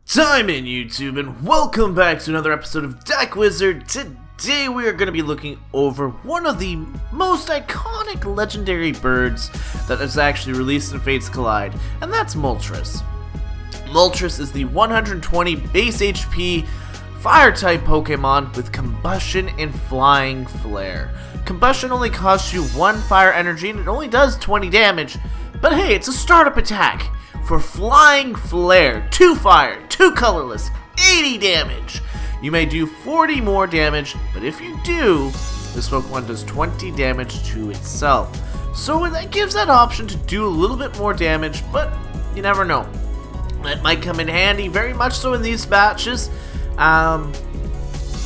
Time in YouTube, and welcome back to another episode of Deck Wizard. Today we are going to be looking over one of the most iconic legendary birds that is actually released in Fates Collide, and that's Moltres. Moltres is the 120 base HP Fire-type Pokemon with Combustion and Flying Flare. Combustion only costs you 1 fire energy and it only does 20 damage, but hey, it's a startup attack. For Flying Flare, 2 fire, 2 colorless, 80 damage. You may do 40 more damage, but if you do, this Pokemon does 20 damage to itself. So that gives that option to do a little bit more damage, but you never know. That might come in handy, very much so in these matches. Kind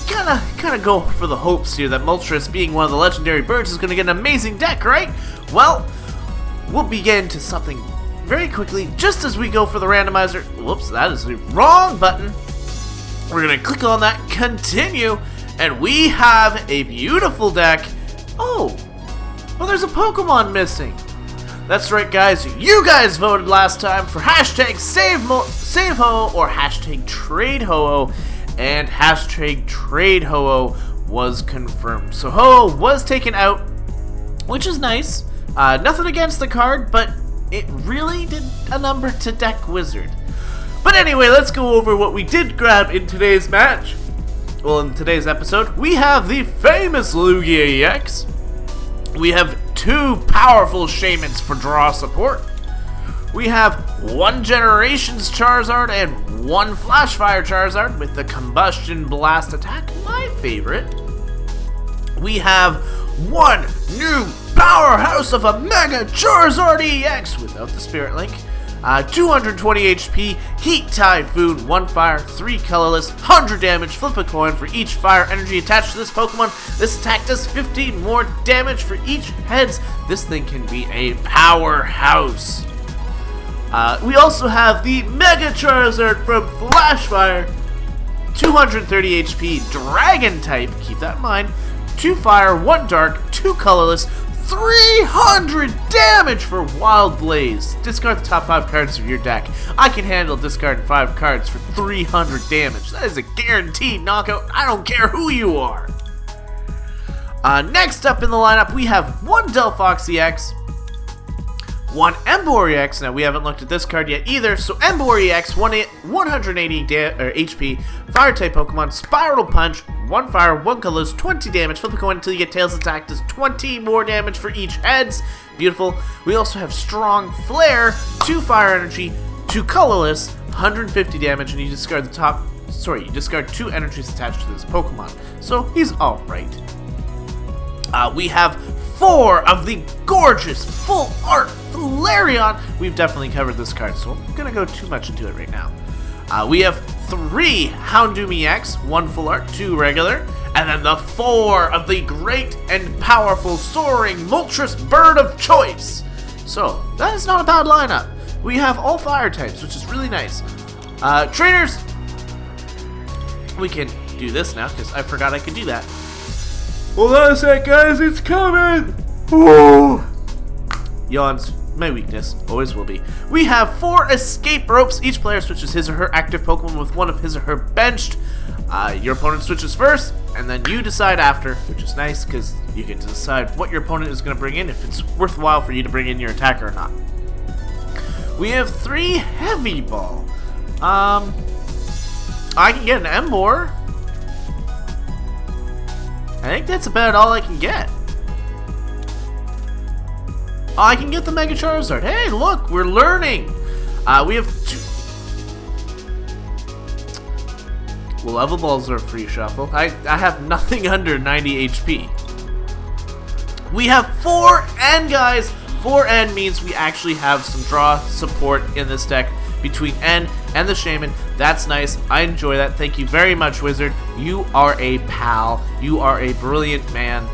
of go for the hopes here that Moltres, being one of the legendary birds, is going to get an amazing deck, right? Well, we'll begin to something very quickly, just as we go for the randomizer. Whoops, that is the wrong button. We're going to click on that, continue, and we have a beautiful deck. Oh, well, there's a Pokemon missing. That's right, guys. You guys voted last time for hashtag save Ho-Oh or hashtag trade Ho-Oh, and hashtag trade Ho-Oh was confirmed. So Ho-Oh was taken out, which is nice. Nothing against the card, but it really did a number to Deck Wizard. But anyway, let's go over what we did grab in today's match. Well, in today's episode, we have the famous Lugia EX. We have 2 powerful Shamans for draw support. We have 1 Generations Charizard and 1 Flash Fire Charizard with the Combustion Blast attack, my favorite. We have 1 new powerhouse of a Mega Charizard EX without the Spirit Link. 220 HP, Heat Typhoon, 1 fire, 3 colorless, 100 damage, flip a coin for each fire energy attached to this Pokemon. This attack does 15 more damage for each heads. This thing can be a powerhouse. We also have the Mega Charizard from Flash Fire, 230 HP, Dragon type, keep that in mind. 2 fire, 1 dark, 2 colorless, 300 damage for Wild Blaze. Discard the top 5 cards of your deck. I can handle discarding 5 cards for 300 damage. That is a guaranteed knockout. I don't care who you are. Next up in the lineup, we have 1 Delphox EX, 1 Emboar EX. Now, we haven't looked at this card yet either. So, Emboar EX, 180 HP, Fire-type Pokemon, Spiral Punch, 1 fire, 1 colorless, 20 damage. Flip a coin until you get Tails attack, does 20 more damage for each heads. Beautiful. We also have Strong Flare, 2 fire energy, 2 colorless, 150 damage, and you discard you discard 2 energies attached to this Pokemon. So, he's alright. We have 4 of the gorgeous full art Flareon. We've definitely covered this card, so I'm gonna go too much into it right now. We have 3 Houndoom EX, 1 full art, 2 regular, and then the 4 of the great and powerful soaring Moltres Bird of Choice. So that is not a bad lineup. We have all fire types, which is really nice. Trainers, we can do this now because I forgot I could do that. Hold on a sec, guys, it's coming! Ooh. Yawns, my weakness, always will be. We have 4 escape ropes. Each player switches his or her active Pokemon with one of his or her benched. Your opponent switches first, and then you decide after, which is nice because you get to decide what your opponent is going to bring in, if it's worthwhile for you to bring in your attacker or not. We have 3 Heavy Ball. I can get an Emboar. I think that's about all I can get. Oh, I can get the Mega Charizard. Hey, look, we're learning. We have 2. Well, level balls are a free shuffle. I have nothing under 90 HP. We have 4 N, guys. 4 N means we actually have some draw support in this deck between N and the Shaman. That's nice. I enjoy that. Thank you very much, Wizard. You are a pal. You are a brilliant man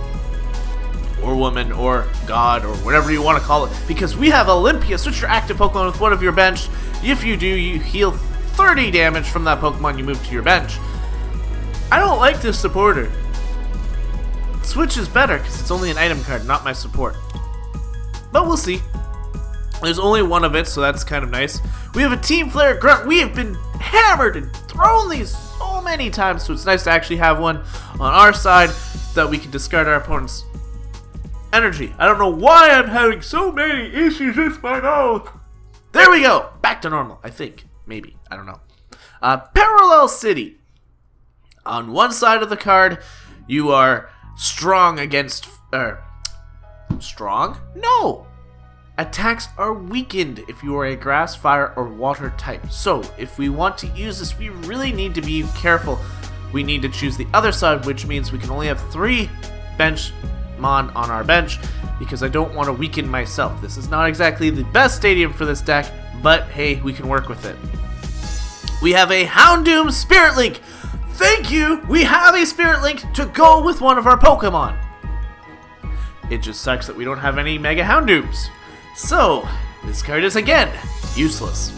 or woman or god or whatever you want to call it, because we have Olympia. Switch your active Pokemon with one of your bench. If you do, you heal 30 damage from that Pokemon you move to your bench. I don't like this supporter. Switch is better because it's only an item card, not my support. But we'll see. There's only one of it, so that's kind of nice. We have a Team Flare Grunt. We have been hammered and thrown these so many times, so it's nice to actually have one on our side that we can discard our opponent's energy. I don't know why I'm having so many issues with my mouth. There we go. Back to normal, I think. Maybe. I don't know. Parallel City. On one side of the card, you are strong against... strong? No! Attacks are weakened if you are a grass, fire, or water type. So, if we want to use this, we really need to be careful. We need to choose the other side, which means we can only have 3 bench mon on our bench, because I don't want to weaken myself. This is not exactly the best stadium for this deck, but hey, we can work with it. We have a Houndoom Spirit Link. Thank you! We have a Spirit Link to go with one of our Pokemon. It just sucks that we don't have any Mega Houndooms. So, this card is again useless.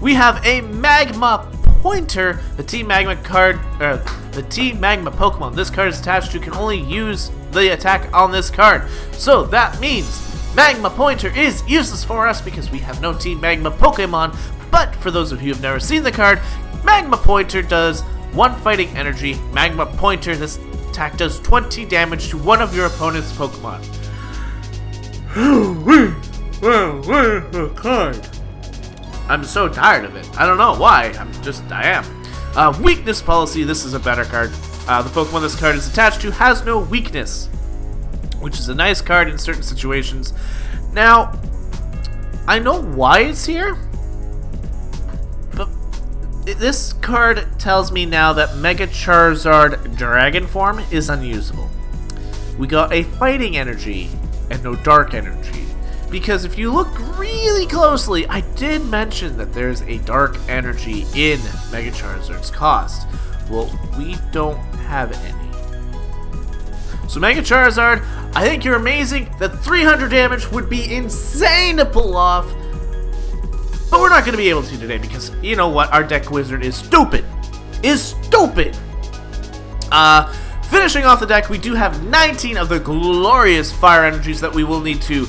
We have a Magma Pointer, the Team Magma card, the Team Magma Pokemon this card is attached to can only use the attack on this card. So that means Magma Pointer is useless for us because we have no Team Magma Pokemon. But for those of you who have never seen the card, Magma Pointer does 1 fighting energy. Magma Pointer, this attack does 20 damage to one of your opponent's Pokemon. I'm so tired of it. I don't know why. I am. Weakness Policy. This is a better card. The Pokemon this card is attached to has no weakness, which is a nice card in certain situations. Now, I know why it's here, but this card tells me now that Mega Charizard Dragon Form is unusable. We got a fighting energy and no dark energy. Because if you look really closely, I did mention that there's a dark energy in Mega Charizard's cost. Well, we don't have any. So Mega Charizard, I think you're amazing. That 300 damage would be insane to pull off. But we're not going to be able to today because, you know what, our deck wizard is stupid. Finishing off the deck, we do have 19 of the glorious fire energies that we will need to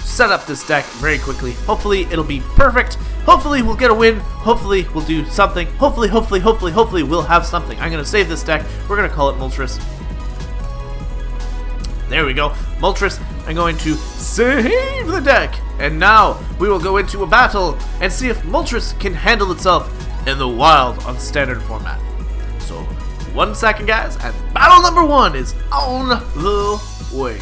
set up this deck very quickly. Hopefully it'll be perfect. Hopefully we'll get a win. Hopefully we'll do something. Hopefully we'll have something. I'm going to save this deck. We're going to call it Moltres. There we go. Moltres, I'm going to save the deck. And now we will go into a battle and see if Moltres can handle itself in the wild on standard format. So, 1 second, guys, and battle number 1 is on the way.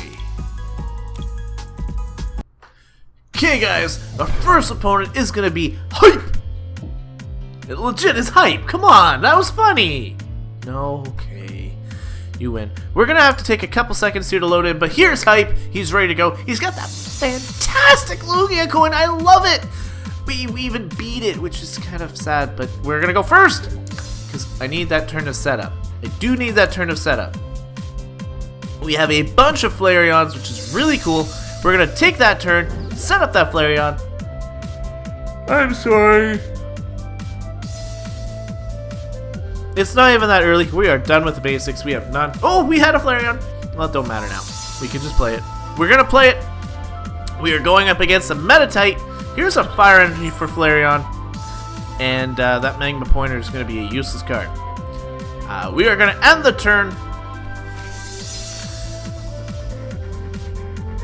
Okay, guys, our first opponent is gonna be Hype. It legit is Hype. Come on, that was funny. No, okay, you win. We're gonna have to take a couple seconds here to load in, but here's Hype. He's ready to go. He's got that fantastic Lugia coin. I love it. We even beat it, which is kind of sad, but we're gonna go first because I need that turn of setup. I do need that turn of setup. We have a bunch of Flareons, which is really cool. We're gonna take that turn, set up that Flareon. I'm sorry. It's not even that early. We are done with the basics. We have none. Oh, we had a Flareon. Well, it don't matter now. We can just play it. We're gonna play it. We are going up against a Meditite. Here's a Fire Energy for Flareon. And that Magma Pointer is gonna be a useless card. We are gonna end the turn.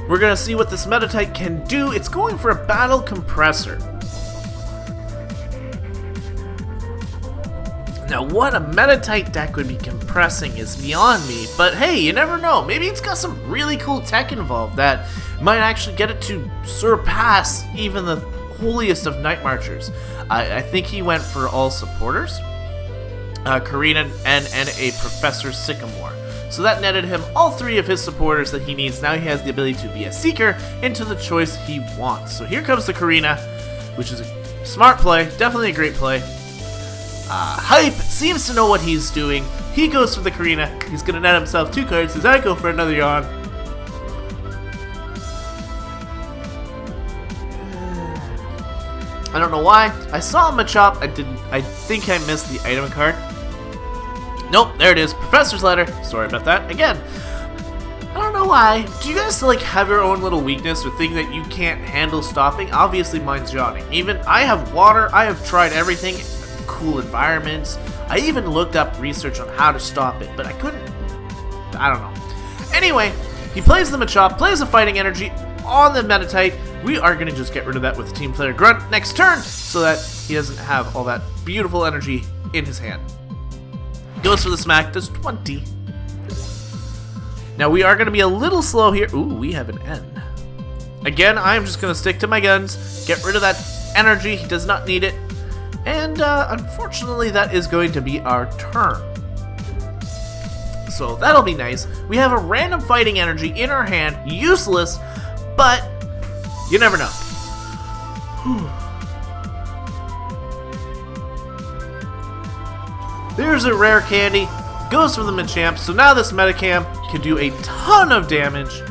We're gonna see what this Meditite can do. It's going for a Battle Compressor. Now, what a Meditite deck would be compressing is beyond me, but hey, you never know. Maybe it's got some really cool tech involved that might actually get it to surpass even the holiest of Night Marchers. I think he went for all supporters, Karina, and a Professor Sycamore. So that netted him all 3 of his supporters that he needs. Now he has the ability to be a Seeker into the choice he wants. So here comes the Karina, which is a smart play, definitely a great play. Hype seems to know what he's doing. He goes for the Karina. He's gonna net himself 2 cards as I go for another yawn. I don't know why. I saw Machop. I think I missed the item card. Nope, there it is. Professor's Letter. Sorry about that. Again, I don't know lie. Do you guys like have your own little weakness with things that you can't handle stopping? Obviously mine's yawning. Even I have water, I have tried everything, cool environments. I even looked up research on how to stop it, but I couldn't. I don't know. Anyway, he plays the Machop, plays the fighting energy on the Meditite. We are going to just get rid of that with Team Player Grunt next turn so that he doesn't have all that beautiful energy in his hand. Goes for the smack, does 20. Now we are going to be a little slow here. Ooh, we have an N. Again, I am just going to stick to my guns, get rid of that energy. He does not need it. And unfortunately, that is going to be our turn. So that'll be nice. We have a random fighting energy in our hand, useless, but you never know. There's a rare candy, goes for the Machamp, so now this Metacam can do a ton of damage.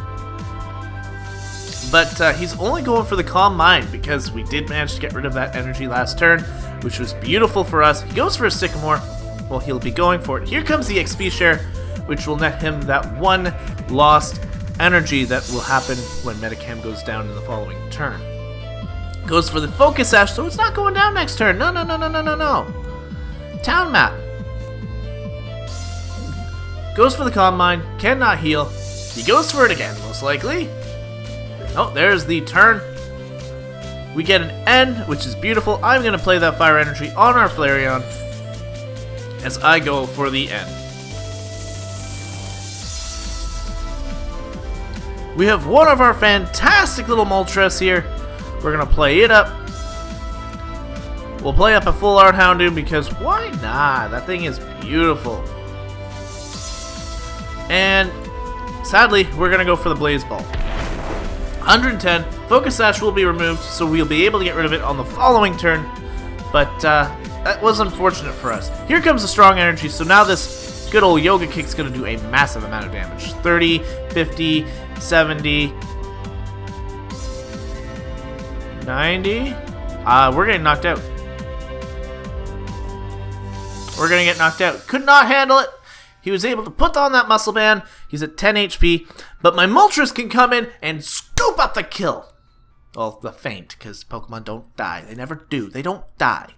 But he's only going for the Calm Mind because we did manage to get rid of that energy last turn, which was beautiful for us. He goes for a Sycamore. Well, he'll be going for it. Here comes the XP share, which will net him that one lost energy that will happen when Metacam goes down in the following turn. Goes for the Focus Sash, so it's not going down next turn. No, no, no, no, no, no, no. Town Map. Goes for the Calm Mind, cannot heal. He goes for it again, most likely. Oh, there's the turn. We get an N, which is beautiful. I'm going to play that Fire Energy on our Flareon as I go for the N. We have one of our fantastic little Moltres here. We're going to play it up. We'll play up a full art Houndoom because why not? That thing is beautiful. And sadly, we're going to go for the Blaze Ball. 110. Focus Sash will be removed, so we'll be able to get rid of it on the following turn. But that was unfortunate for us. Here comes the Strong Energy, so now this good old Yoga Kick's going to do a massive amount of damage. 30, 50, 70, 90. We're getting knocked out. We're going to get knocked out. Could not handle it. He was able to put on that muscle band. He's at 10 HP. But my Moltres can come in and scoop up the kill. Well, the feint, because Pokemon don't die. They never do. They don't die.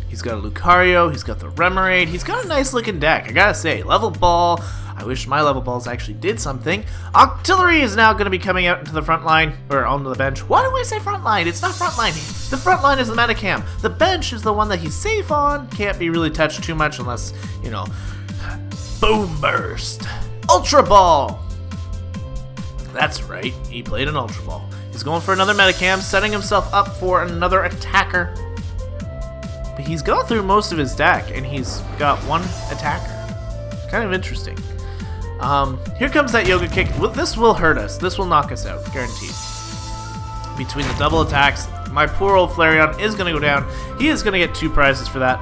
He's got a Lucario. He's got the Remoraid. He's got a nice looking deck. I gotta say, Level Ball. I wish my Level Balls actually did something. Octillery is now going to be coming out into the front line, or onto the bench. Why do I say front line? It's not front line. The front line is the Metacam. The bench is the one that he's safe on. Can't be really touched too much unless, you know, Boom Burst. Ultra Ball. That's right. He played an Ultra Ball. He's going for another Metacam, setting himself up for another attacker. But he's gone through most of his deck, and he's got one attacker. Kind of interesting. Here comes that Yoga Kick. This will hurt us. This will knock us out, guaranteed. Between the double attacks, my poor old Flareon is going to go down. He is going to get 2 prizes for that,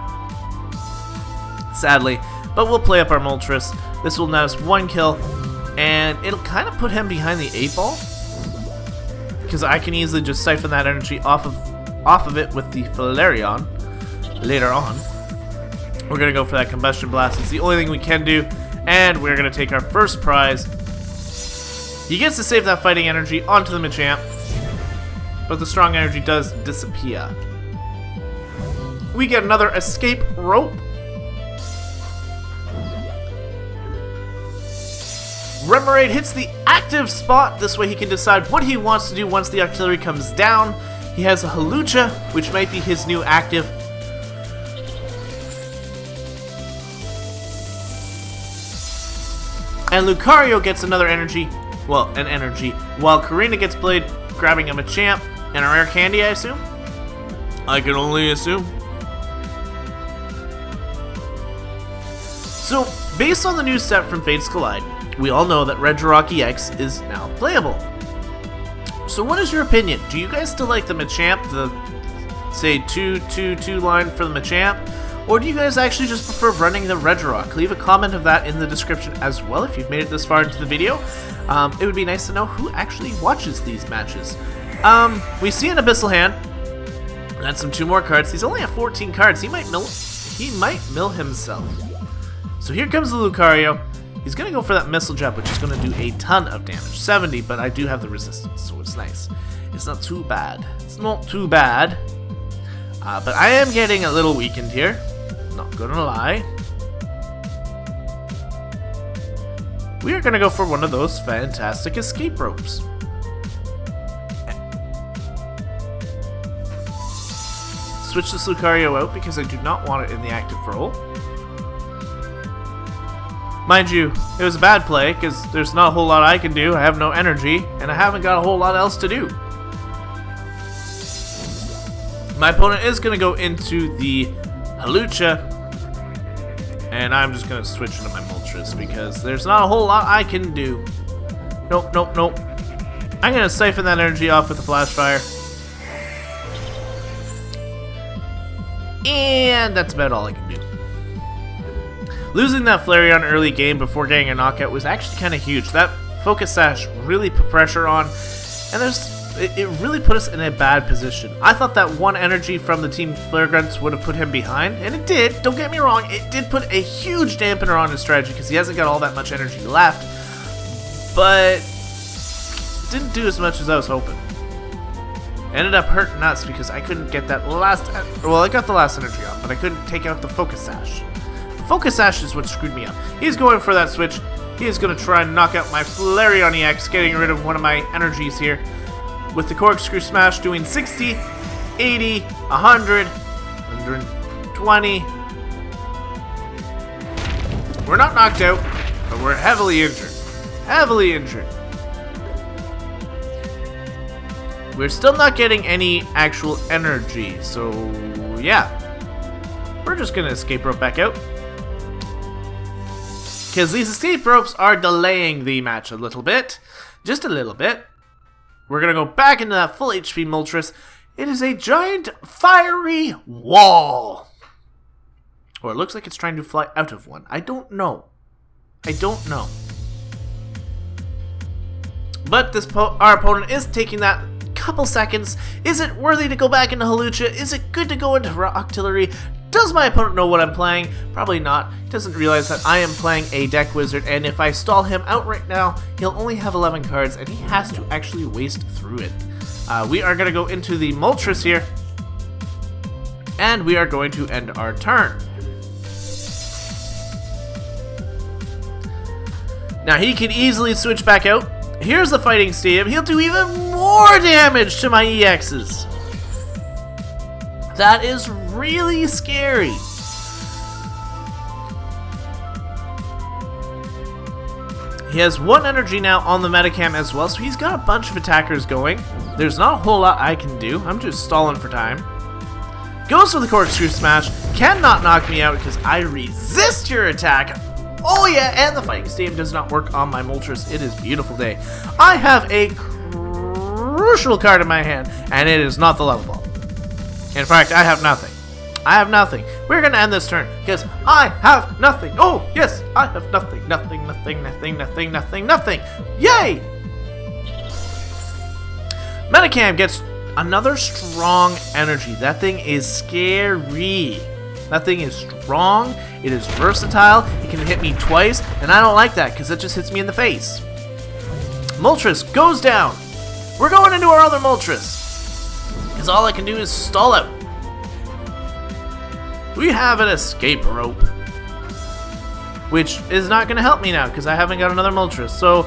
sadly. But we'll play up our Moltres. This will net us 1 kill, and it'll kind of put him behind the 8-ball, because I can easily just siphon that energy off of it with the Flareon later on. We're going to go for that Combustion Blast. It's the only thing we can do. And we're going to take our first prize. He gets to save that fighting energy onto the Machamp. But the strong energy does disappear. We get another Escape Rope. Remoraid hits the active spot. This way he can decide what he wants to do once the Octillery comes down. He has a Hawlucha, which might be his new active. And Lucario gets another energy, well, an energy, while Karina gets played, grabbing a Machamp and a rare candy, I assume? I can only assume. So, based on the new set from Fates Collide, we all know that Regirock EX is now playable. So what is your opinion? Do you guys still like the Machamp, the, say, 2-2-2 line for the Machamp? Or do you guys actually just prefer running the Regirock? Leave a comment of that in the description as well if you've made it this far into the video. It would be nice to know who actually watches these matches. We see an Abyssal Hand. That's some 2 more cards. He's only at 14 cards. He might mill himself. So here comes the Lucario. He's going to go for that missile jab, which is going to do a ton of damage. 70, but I do have the resistance, so it's nice. It's not too bad. It's not too bad. But I am getting a little weakened here. Not gonna lie. We are gonna go for one of those fantastic escape ropes. Switch this Lucario out because I do not want it in the active role. Mind you, it was a bad play because there's not a whole lot I can do. I have no energy, and I haven't got a whole lot else to do. My opponent is going to go into the Hawlucha, and I'm just going to switch into my Moltres because there's not a whole lot I can do. Nope, nope, nope. I'm going to siphon that energy off with a Flash Fire. And that's about all I can do. Losing that Flareon early game before getting a knockout was actually kind of huge. That Focus Sash really put pressure on, and it really put us in a bad position. I thought that one energy from the Team Flare Grunts would have put him behind, and it did. Don't get me wrong, it did put a huge dampener on his strategy because he hasn't got all that much energy left, but it didn't do as much as I was hoping. Ended up hurting us because I couldn't get that last... Well, I got the last energy off, but I couldn't take out the Focus Sash. Focus Sash is what screwed me up. He's going for that switch. He is going to try and knock out my Flareon EX, getting rid of one of my energies here. With the Corkscrew Smash doing 60, 80, 100, 120. We're not knocked out, but we're heavily injured. Heavily injured. We're still not getting any actual energy, so yeah. We're just going to escape rope back out. Because these escape ropes are delaying the match a little bit. Just a little bit. We're going to go back into that full HP Moltres. It is a giant fiery wall. Or it looks like it's trying to fly out of one. I don't know. I don't know. But our opponent is taking that couple seconds. Is it worthy to go back into Hawlucha? Is it good to go into Octillery? Does my opponent know what I'm playing? Probably not. He doesn't realize that I am playing a deck wizard, and if I stall him out right now, he'll only have 11 cards, and he has to actually waste through it. We are going to go into the Moltres here, and we are going to end our turn. Now, he can easily switch back out. Here's the Fighting Stadium. He'll do even more damage to my EXs. That is really scary. He has one energy now on the Metacam as well, so he's got a bunch of attackers going. There's not a whole lot I can do. I'm just stalling for time. Goes for the Corkscrew Smash. Cannot knock me out because I resist your attack. Oh yeah, and the Fighting Stadium does not work on my Moltres. It is a beautiful day. I have a crucial card in my hand, and it is not the Level Ball. In fact, I have nothing. I have nothing. We're going to end this turn because I have nothing. Oh, yes, I have nothing. Nothing, nothing, nothing, nothing, nothing, nothing. Yay! Metacam gets another strong energy. That thing is scary. That thing is strong. It is versatile. It can hit me twice, and I don't like that because it just hits me in the face. Moltres goes down. We're going into our other Moltres. Because all I can do is stall out. We have an escape rope, which is not going to help me now because I haven't got another Moltres. So,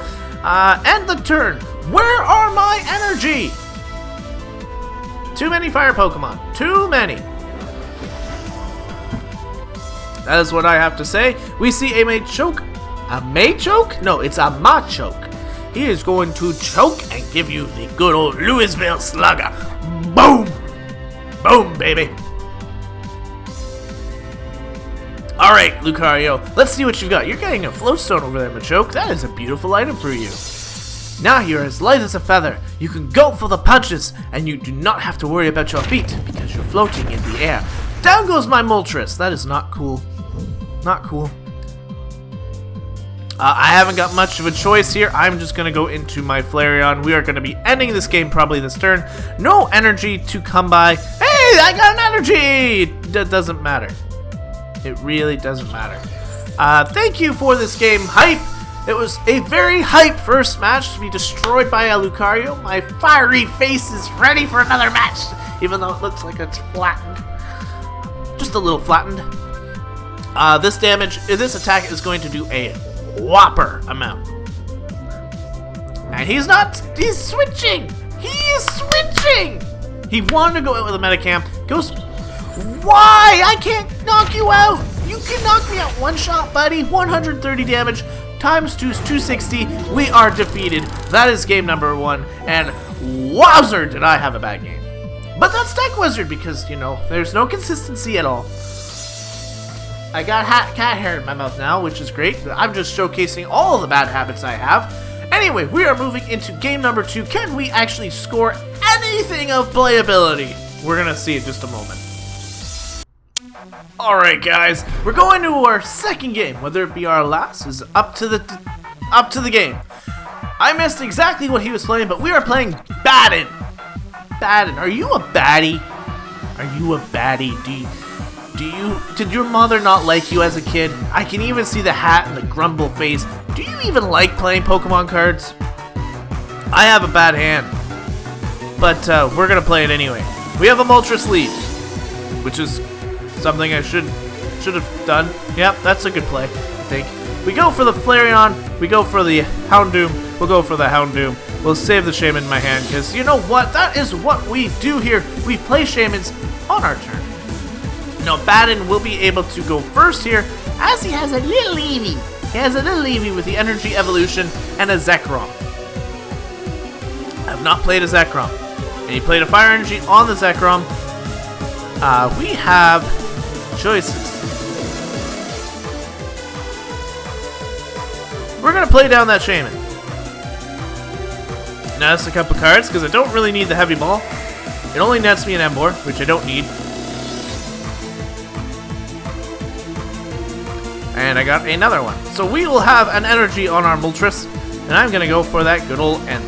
end the turn. Where are my energy? Too many fire Pokemon. Too many. That is what I have to say. We see a Machoke. A Machoke? No, it's a Machoke. He is going to choke and give you the good old Louisville Slugger. Boom! Boom, baby! Alright, Lucario, let's see what you've got. You're getting a Floatstone over there, Machoke. That is a beautiful item for you. Now you're as light as a feather. You can go for the punches, and you do not have to worry about your feet, because you're floating in the air. Down goes my Moltres. That is not cool. Not cool. I haven't got much of a choice here. I'm just going to go into my Flareon. We are going to be ending this game probably this turn. No energy to come by. Hey, I got an energy! That doesn't matter. It really doesn't matter. Thank you for this game, Hype. It was a very hype first match to be destroyed by a Lucario. My fiery face is ready for another match, even though it looks like it's flattened. Just a little flattened. This attack is going to do a whopper amount. And he's switching! He is switching! He wanted to go out with a Metacam. Goes, why? I can't knock you out! You can knock me out one shot, buddy. 130 damage. Times 2 is 260. We are defeated. That is game number 1. And wowzer, did I have a bad game. But that's Deck Wizard because, you know, there's no consistency at all. I got cat hair in my mouth now, which is great. I'm just showcasing all of the bad habits I have. Anyway, we are moving into game number 2. Can we actually score anything of playability? We're going to see in just a moment. Alright guys, we're going to our second game. Whether it be our last is up to the game. I missed exactly what he was playing, but we are playing Baden. Baden, are you a baddie? Are you a baddie? Did your mother not like you as a kid? I can even see the hat and the grumble face. Do you even like playing Pokemon cards? I have a bad hand, but we're gonna play it anyway. We have a Moltres lead, which is something I should have done. Yep, that's a good play, I think. We go for the Flareon, we go for the Houndoom, we'll go for the Houndoom. We'll save the Shaman in my hand, because you know what? That is what we do here. We play Shamans on our turn. Now, Baden will be able to go first here, as he has a little Eevee. He has a little Eevee with the Energy Evolution and a Zekrom. I have not played a Zekrom. And he played a Fire Energy on the Zekrom. We have choices. We're going to play down that Shaman. Now that's a couple cards, because I don't really need the Heavy Ball. It only nets me an Emboar, which I don't need. And I got another one. So we will have an energy on our Moltres, and I'm going to go for that good old End.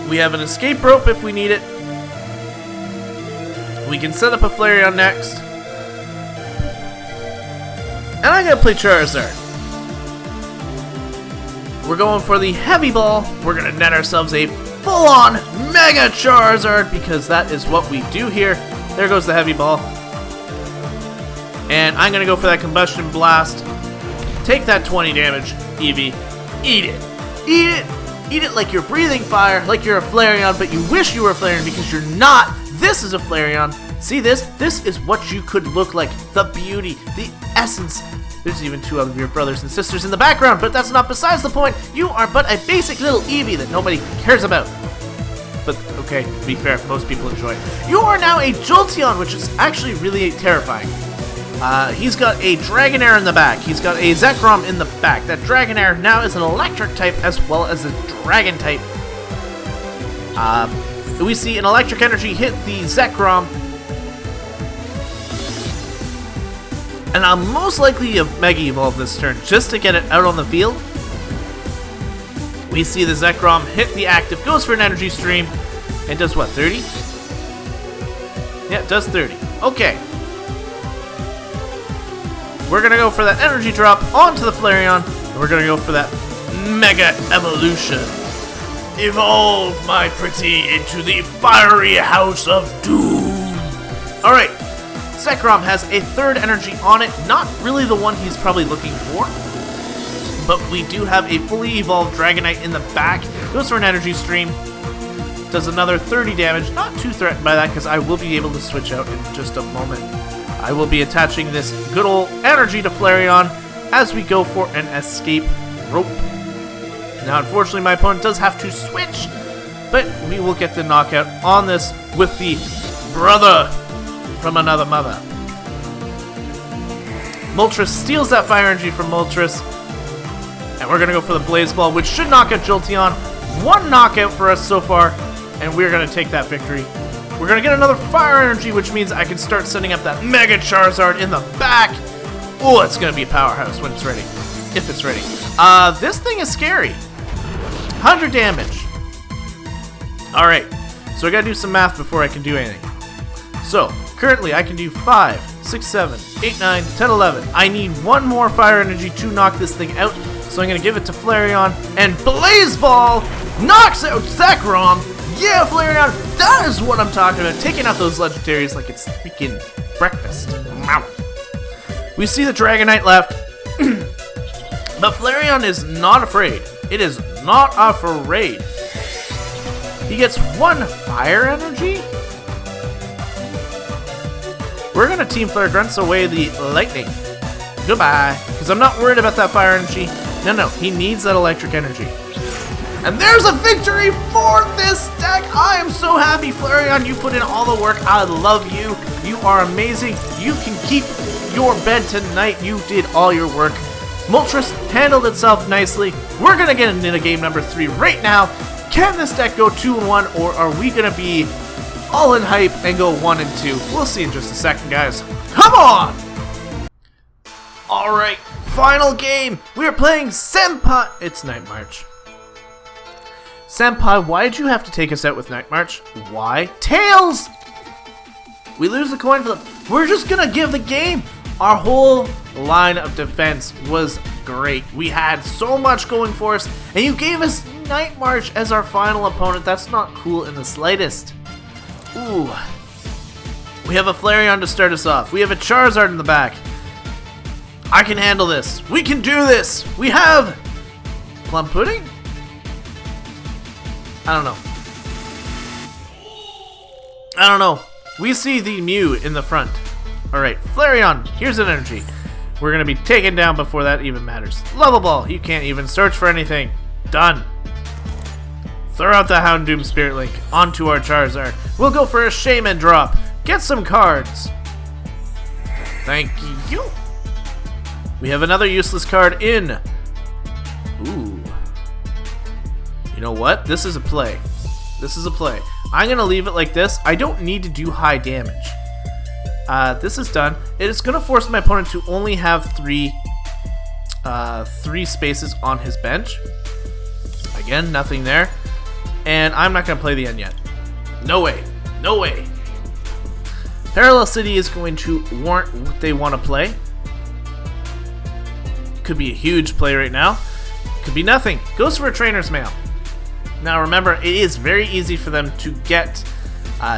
We have an escape rope if we need it. We can set up a Flareon next. And I'm going to play Charizard. We're going for the Heavy Ball. We're going to net ourselves a full-on Mega Charizard because that is what we do here. There goes the Heavy Ball. And I'm going to go for that Combustion Blast. Take that 20 damage, Eevee. Eat it. Eat it. Eat it like you're breathing fire, like you're a Flareon, but you wish you were a Flareon because you're not. This is a Flareon. See this? This is what you could look like. The beauty, the essence. There's even 2 of your brothers and sisters in the background, but that's not besides the point. You are but a basic little Eevee that nobody cares about. But, okay, to be fair, most people enjoy it. You are now a Jolteon, which is actually really terrifying. He's got a Dragonair in the back. He's got a Zekrom in the back. That Dragonair now is an Electric type as well as a Dragon type. We see an Electric Energy hit the Zekrom. And I'll most likely Mega Evolve this turn just to get it out on the field. We see the Zekrom hit the active, goes for an Energy Stream, and does what, 30? Yeah, it does 30. Okay. We're going to go for that Energy Drop onto the Flareon, and we're going to go for that Mega Evolution. Evolve, my pretty, into the fiery house of doom. Alright, Zekrom has a 3rd energy on it, not really the one he's probably looking for. But we do have a fully evolved Dragonite in the back. Goes for an Energy Stream. Does another 30 damage. Not too threatened by that because I will be able to switch out in just a moment. I will be attaching this good old energy to Flareon as we go for an escape rope. Now, unfortunately, my opponent does have to switch, but we will get the knockout on this with the brother from another mother. Moltres steals that fire energy from Moltres, and we're going to go for the Blaze Ball, which should knock out Jolteon. 1 knockout for us so far, and we're going to take that victory. We're going to get another fire energy, which means I can start setting up that Mega Charizard in the back. Oh, it's going to be a powerhouse when it's ready. If it's ready. This thing is scary. 100 damage. Alright, so I got to do some math before I can do anything. So, Currently, I can do 5, 6, 7, 8, 9, 10, 11. I need one more fire energy to knock this thing out, so I'm going to give it to Flareon, and Blaze Ball knocks out Zekrom. Yeah, Flareon, that is what I'm talking about, taking out those legendaries like it's freaking breakfast. We see the Dragonite left, but Flareon is not afraid. It is not afraid. He gets 1 fire energy? We're gonna Team Flare Grunts away the lightning. Goodbye. Because I'm not worried about that fire energy. No, he needs that electric energy. And there's a victory for this deck! I am so happy, Flareon. You put in all the work. I love you. You are amazing. You can keep your bed tonight. You did all your work. Moltres handled itself nicely. We're gonna get into game number 3 right now. Can this deck go 2-1, or are we gonna be all in hype and go 1-2? We'll see in just a second, guys. Come on! Alright, final game. We are playing Senpai. It's Night March. Senpai, why'd you have to take us out with Night March? Why? Tails! We lose the coin flip. We're just gonna give the game. Our whole line of defense was great. We had so much going for us, and you gave us Night March as our final opponent. That's not cool in the slightest. Ooh. We have a Flareon to start us off. We have a Charizard in the back. I can handle this. We can do this. We have Plum Pudding? I don't know. We see the Mew in the front. Alright, Flareon, here's an energy. We're going to be taken down before that even matters. Level Ball, you can't even search for anything. Done. Throw out the Houndoom Spirit Link onto our Charizard. We'll go for a Shaman drop. Get some cards. Thank you. We have another useless card in. Ooh. You know what? This is a play. This is a play. I'm going to leave it like this. I don't need to do high damage. This is done. It is going to force my opponent to only have three spaces on his bench. Again, nothing there. And I'm not going to play the end yet. No way. No way. Parallel City is going to warrant what they want to play. Could be a huge play right now. Could be nothing. Goes for a Trainer's Mail. Now remember, it is very easy for them to get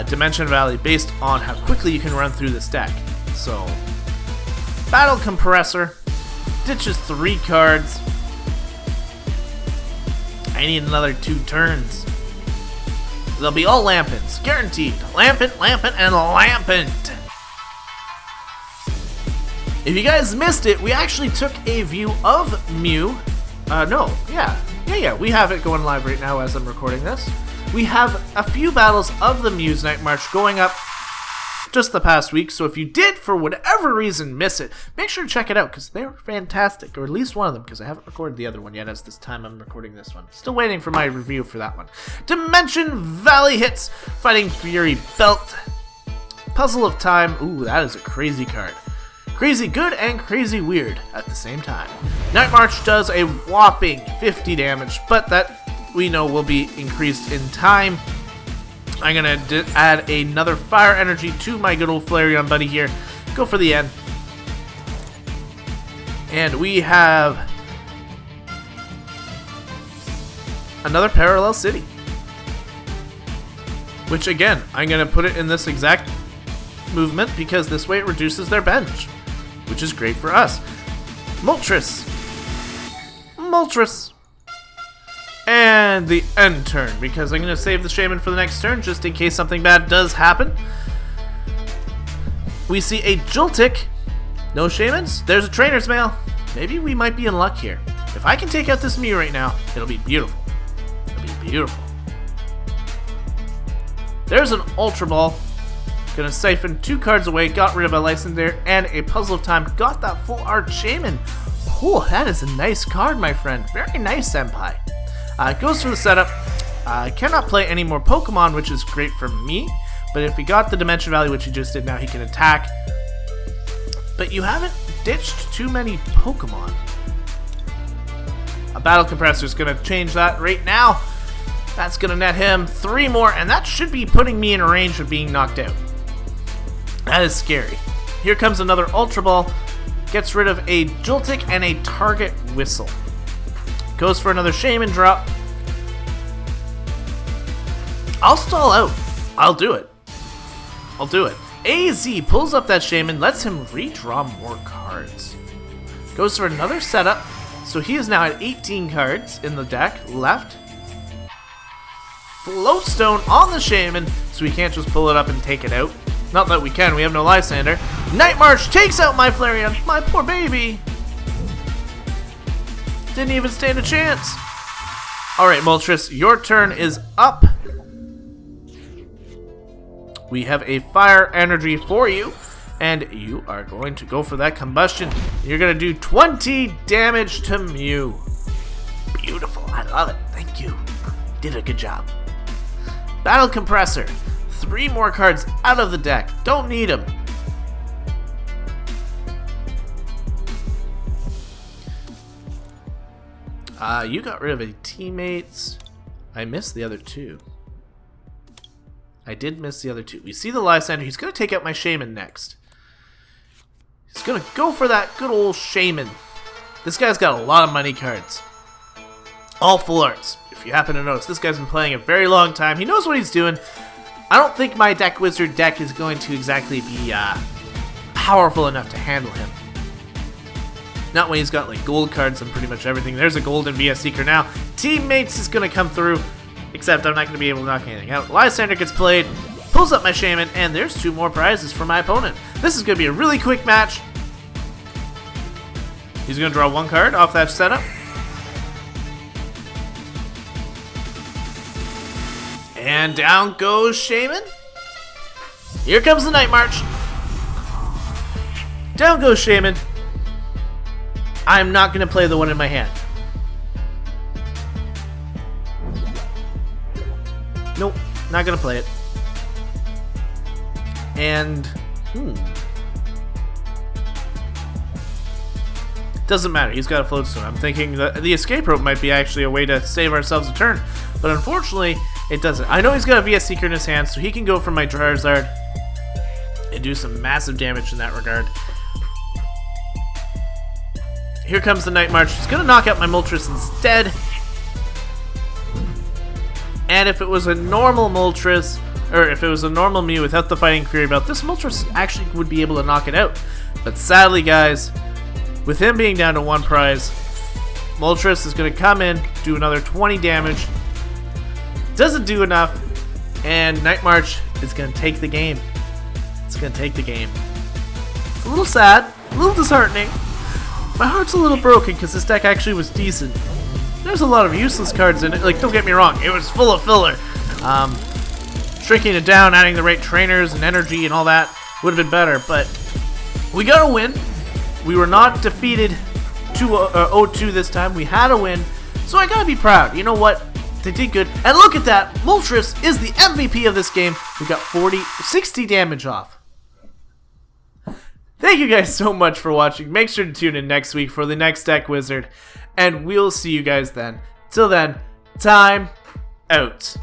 Dimension Valley based on how quickly you can run through this deck. So, Battle Compressor ditches 3 cards. I need another 2 turns. They'll be all Lampents, guaranteed. Lampent, Lampent, and Lampent. If you guys missed it, we actually took a view of Mew. We have it going live right now as I'm recording this. We have a few battles of the Mew's Night March going up just the past week, so if you did, for whatever reason, miss it, make sure to check it out, because they're fantastic, or at least one of them, because I haven't recorded the other one yet as this time I'm recording this one. Still waiting for my review for that one. Dimension Valley hits, Fighting Fury Belt, Puzzle of Time. Ooh, that is a crazy card. Crazy good and crazy weird at the same time. Night March does a whopping 50 damage, but that we know will be increased in time. I'm going to add another fire energy to my good old Flareon buddy here. Go for the end. And we have another Parallel City. Which again, I'm going to put it in this exact movement because this way it reduces their bench. Which is great for us. Moltres. Moltres. And the end turn, because I'm going to save the Shaman for the next turn, just in case something bad does happen. We see a Joltik. No Shamans. There's a Trainer's Mail. Maybe we might be in luck here. If I can take out this Mew right now, it'll be beautiful. It'll be beautiful. There's an Ultra Ball. Gonna siphon 2 cards away, got rid of a Lysander and a Puzzle of Time, got that full art Shaman. Oh, that is a nice card, my friend. Very nice, Senpai. Goes for the setup. Cannot play any more Pokemon, which is great for me, but if he got the Dimension Valley, which he just did now, he can attack. But you haven't ditched too many Pokemon. A Battle Compressor is gonna change that right now. That's gonna net him 3 more, and that should be putting me in range of being knocked out. That is scary. Here comes another Ultra Ball. Gets rid of a Joltik and a Target Whistle. Goes for another Shaman drop. I'll stall out. I'll do it. I'll do it. AZ pulls up that Shaman, lets him redraw more cards. Goes for another setup. So he is now at 18 cards in the deck left. Floatstone on the Shaman, so we can't just pull it up and take it out. Not that we can, we have no Lysander. Night March takes out my Flareon, my poor baby. Didn't even stand a chance. Alright, Moltres, your turn is up. We have a fire energy for you, and you are going to go for that combustion. You're going to do 20 damage to Mew. Beautiful, I love it, thank you. Did a good job. Battle Compressor. 3 more cards out of the deck. Don't need them. You got rid of a teammates. I missed the other 2. I did miss the other 2. We see the Lysander. He's going to take out my Shaman next. He's going to go for that good old Shaman. This guy's got a lot of money cards. All full arts. If you happen to notice, this guy's been playing a very long time. He knows what he's doing. I don't think my Deck Wizard deck is going to exactly be powerful enough to handle him. Not when he's got like gold cards and pretty much everything. There's a golden VS Seeker now. Teammates is going to come through, except I'm not going to be able to knock anything out. Lysander gets played, pulls up my Shaman, and there's 2 more prizes for my opponent. This is going to be a really quick match. He's going to draw 1 card off that setup. And down goes Shaman. Here comes the Night March. Down goes Shaman. I'm not going to play the one in my hand. Nope, not going to play it. And, doesn't matter, he's got a Floatstone. I'm thinking that the escape rope might be actually a way to save ourselves a turn. But unfortunately, it doesn't. I know he's got a VS Seeker in his hand, so he can go for my Charizard and do some massive damage in that regard. Here comes the Night March. He's going to knock out my Moltres instead. And if it was a normal Moltres, or if it was a normal Mew without the Fighting Fury belt, this Moltres actually would be able to knock it out. But sadly, guys, with him being down to 1 prize, Moltres is going to come in, do another 20 damage. Doesn't do enough, and Night March is going to take the game. It's going to take the game. It's a little sad, a little disheartening. My heart's a little broken because this deck actually was decent. There's a lot of useless cards in it. Like, don't get me wrong, it was full of filler. Shrinking it down, adding the right trainers and energy and all that would have been better, but we got a win. We were not defeated 0-2 this time. We had a win, so I gotta be proud. You know what? They did good. And look at that! Moltres is the MVP of this game. We got 60 damage off. Thank you guys so much for watching. Make sure to tune in next week for the next Deck Wizard. And we'll see you guys then. Till then, time out.